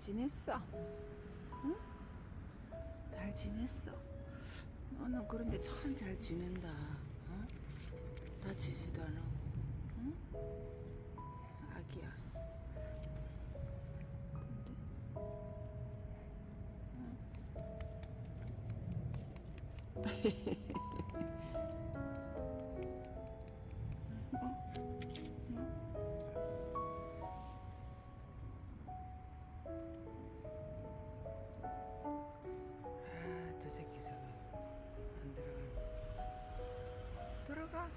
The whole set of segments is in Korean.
지냈어? 응? 잘 지냈어? 너는 그런데 참 잘 지낸다. 어? 다치지도 않아. 응? 아기야. 근데 저 새끼 저거 안 들어가. 들어가.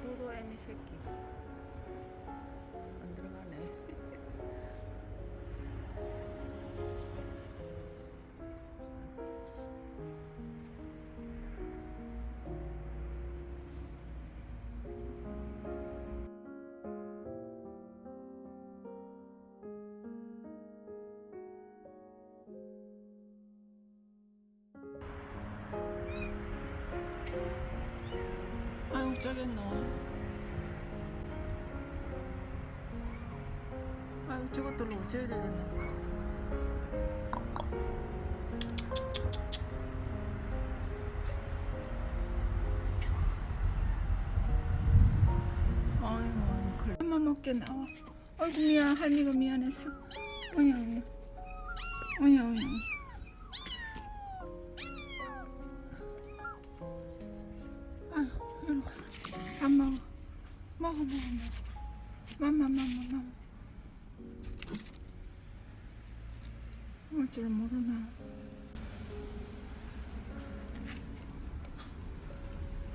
도도애미 새끼 안 들어가네. 아유 어쩌겠노. 아유 저것들로 어째야 되겠노. 아이고 그만 먹게 나와. 아이고 미안. 할미가 미안했어. 어이 어이 어이 어이. 아유 이리 와. 밥 먹어. 먹어. 맘마. 올 줄 모르나.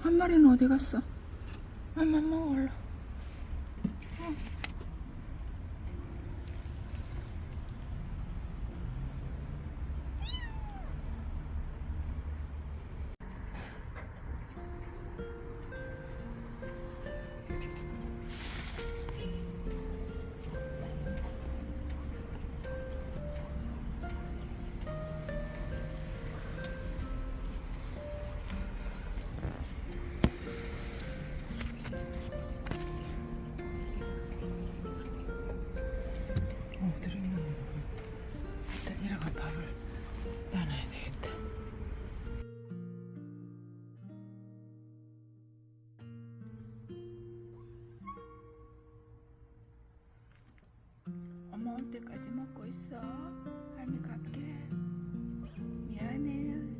한 마리는 어디 갔어? 맘마 먹어 얼른. 어디로 있는 거야? 일단 이래가 밥을 나눠야 되겠다. 엄마 올 때까지 먹고 있어. 할미 갈게. 미안해.